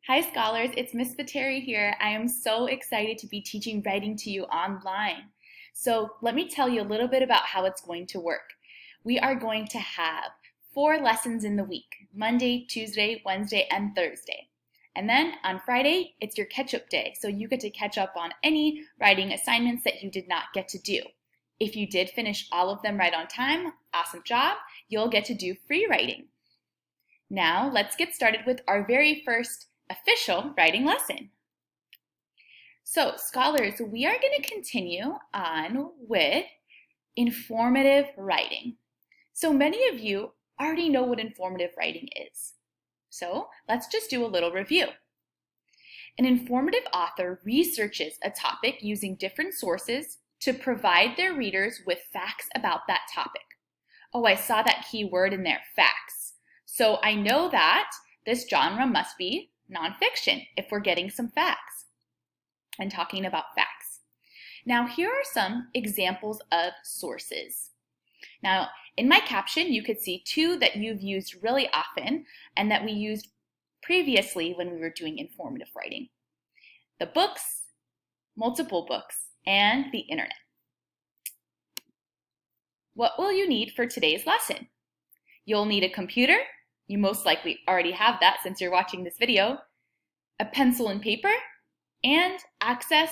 Hi scholars, it's Miss Viteri here. I am so excited to be teaching writing to you online. So let me tell you a little bit about how it's going to work. We are going to have 4 lessons in the week, Monday, Tuesday, Wednesday, and Thursday. And then on Friday, it's your catch-up day, so you get to catch up on any writing assignments that you did not get to do. If you did finish all of them right on time, awesome job, you'll get to do free writing. Now let's get started with our very first official writing lesson. So scholars, we are going to continue on with informative writing. So many of you already know what informative writing is. So let's just do a little review. An informative author researches a topic using different sources to provide their readers with facts about that topic. Oh, I saw that key word in there, facts. So I know that this genre must be nonfiction if we're getting some facts and talking about facts. Now here are some examples of sources. Now in my caption you could see 2 that you've used really often and that we used previously when we were doing informative writing. The books, multiple books, and the internet. What will you need for today's lesson? You'll need a computer. You most likely already have that since you're watching this video, a pencil and paper, and access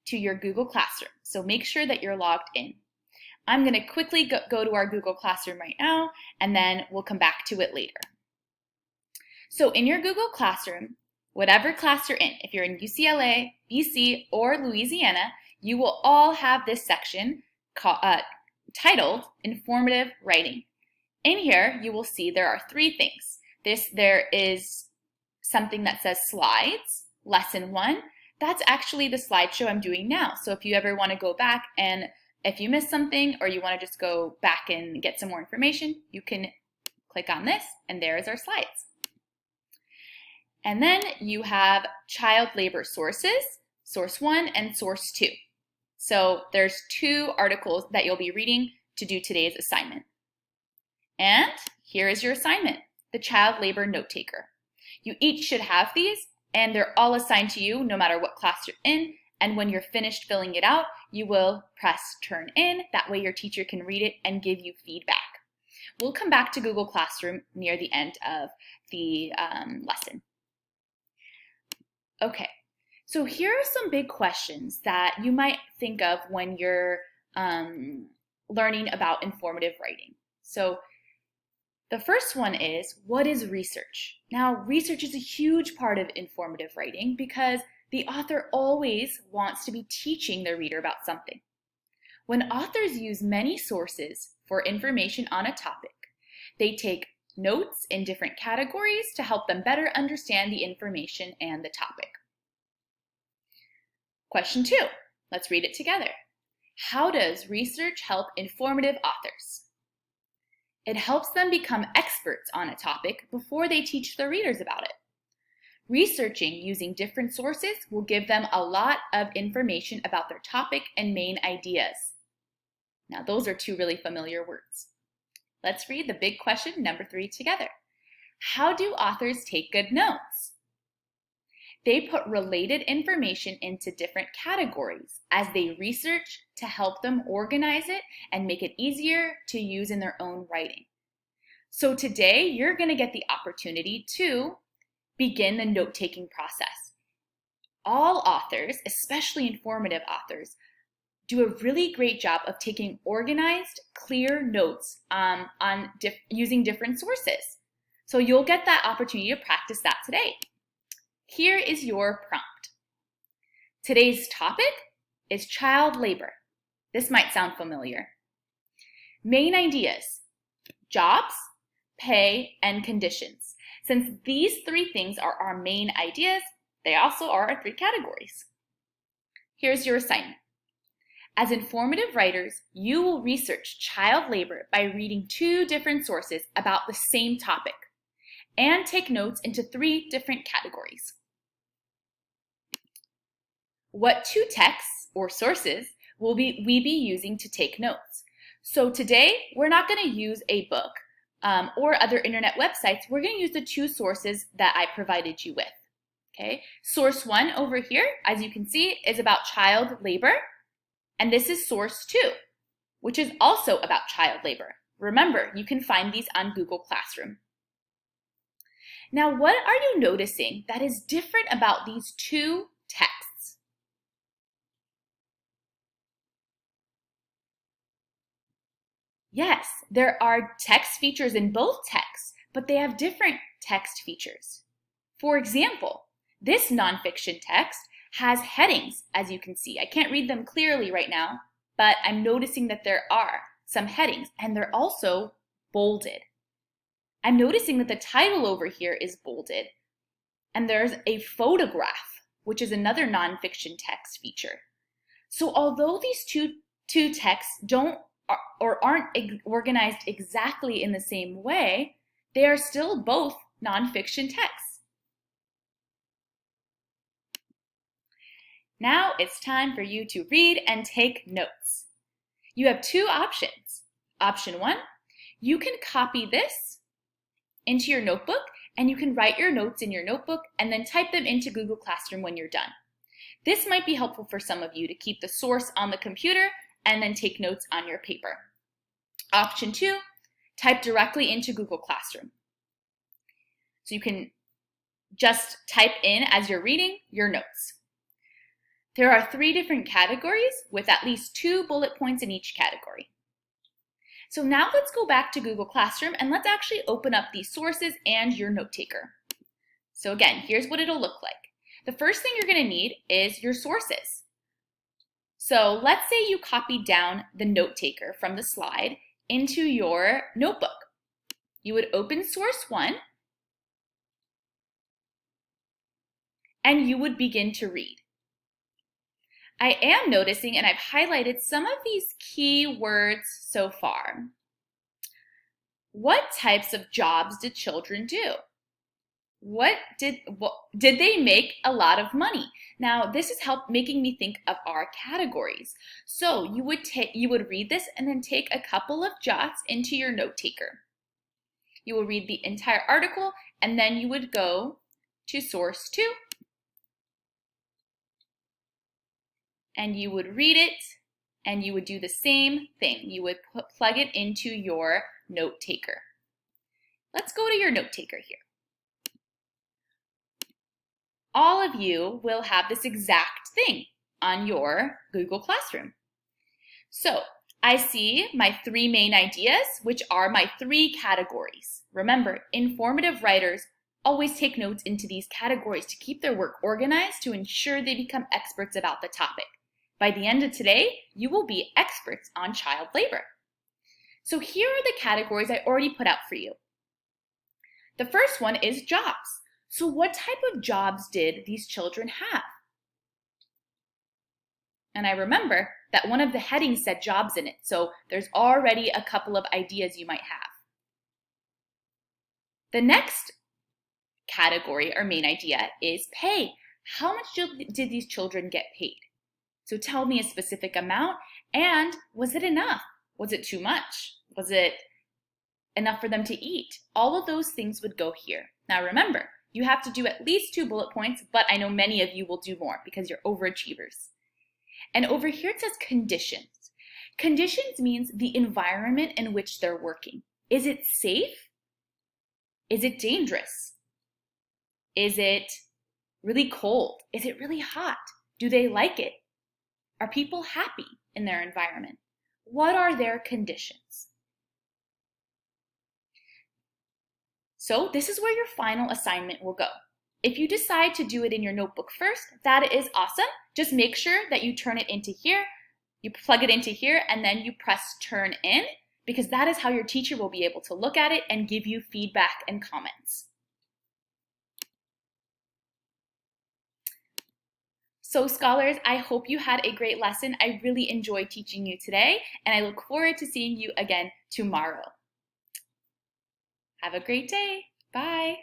to your Google Classroom. So make sure that you're logged in. I'm going to quickly go to our Google Classroom right now, and then we'll come back to it later. So in your Google Classroom, whatever class you're in, if you're in UCLA, BC, or Louisiana, you will all have this section titled Informative Writing. In here, you will see there are 3 things. There is something that says slides, lesson 1. That's actually the slideshow I'm doing now. So if you ever want to go back and if you missed something or you want to just go back and get some more information, you can click on this and there is our slides. And then you have child labor sources, source 1 and source 2. So there's 2 articles that you'll be reading to do today's assignment. And here is your assignment, the child labor note taker. You each should have these, and they're all assigned to you no matter what class you're in, and when you're finished filling it out, you will press turn in. That way your teacher can read it and give you feedback. We'll come back to Google Classroom near the end of the lesson. Okay, so here are some big questions that you might think of when you're learning about informative writing. So the first one is, what is research? Now, research is a huge part of informative writing because the author always wants to be teaching the reader about something. When authors use many sources for information on a topic, they take notes in different categories to help them better understand the information and the topic. Question 2, let's read it together. How does research help informative authors? It helps them become experts on a topic before they teach their readers about it. Researching using different sources will give them a lot of information about their topic and main ideas. Now, those are 2 really familiar words. Let's read the big question number 3 together. How do authors take good notes? They put related information into different categories as they research to help them organize it and make it easier to use in their own writing. So today, you're going to get the opportunity to begin the note-taking process. All authors, especially informative authors, do a really great job of taking organized, clear notes using different sources. So you'll get that opportunity to practice that today. Here is your prompt. Today's topic is child labor. This might sound familiar. Main ideas, jobs, pay, and conditions. Since these 3 things are our main ideas, they also are our 3 categories. Here's your assignment. As informative writers, you will research child labor by reading 2 different sources about the same topic and take notes into 3 different categories. What 2 texts or sources will we be using to take notes? So today, we're not going to use a book or other internet websites. We're going to use the 2 sources that I provided you with. Okay, source 1 over here, as you can see, is about child labor, and this is source 2, which is also about child labor. Remember, you can find these on Google Classroom. Now, what are you noticing that is different about these two texts? Yes, there are text features in both texts, but they have different text features. For example, this nonfiction text has headings, as you can see. I can't read them clearly right now, but I'm noticing that there are some headings, and they're also bolded. I'm noticing that the title over here is bolded, and there's a photograph, which is another nonfiction text feature. So although these two texts aren't organized exactly in the same way, they are still both nonfiction texts. Now it's time for you to read and take notes. You have two options. Option 1, you can copy this into your notebook and you can write your notes in your notebook and then type them into Google Classroom when you're done. This might be helpful for some of you to keep the source on the computer and then take notes on your paper. Option 2, type directly into Google Classroom. So you can just type in, as you're reading, your notes. There are 3 different categories with at least 2 bullet points in each category. So now let's go back to Google Classroom and let's actually open up these sources and your note taker. So again, here's what it'll look like. The first thing you're going to need is your sources. So let's say you copied down the note taker from the slide into your notebook. You would open source 1 and you would begin to read. I am noticing, and I've highlighted some of these key words so far. What types of jobs did children do? Did they make a lot of money? Now, this is making me think of our categories. So you would read this and then take a couple of jots into your note taker. You will read the entire article and then you would go to source 2 and you would read it and you would do the same thing. You would plug it into your note taker. Let's go to your note taker here. All of you will have this exact thing on your Google Classroom. So I see my 3 main ideas, which are my 3 categories. Remember, informative writers always take notes into these categories to keep their work organized to ensure they become experts about the topic. By the end of today, you will be experts on child labor. So here are the categories I already put out for you. The first one is jobs. So what type of jobs did these children have? And I remember that one of the headings said jobs in it, so there's already a couple of ideas you might have. The next category or main idea is pay. How much did these children get paid? So tell me a specific amount, and was it enough? Was it too much? Was it enough for them to eat? All of those things would go here. Now remember, you have to do at least 2 bullet points, but I know many of you will do more because you're overachievers. And over here it says conditions. Conditions means the environment in which they're working. Is it safe? Is it dangerous? Is it really cold? Is it really hot? Do they like it? Are people happy in their environment? What are their conditions? So this is where your final assignment will go. If you decide to do it in your notebook first, that is awesome. Just make sure that you turn it into here, you plug it into here, and then you press turn in, because that is how your teacher will be able to look at it and give you feedback and comments. So scholars, I hope you had a great lesson. I really enjoyed teaching you today, and I look forward to seeing you again tomorrow. Have a great day. Bye.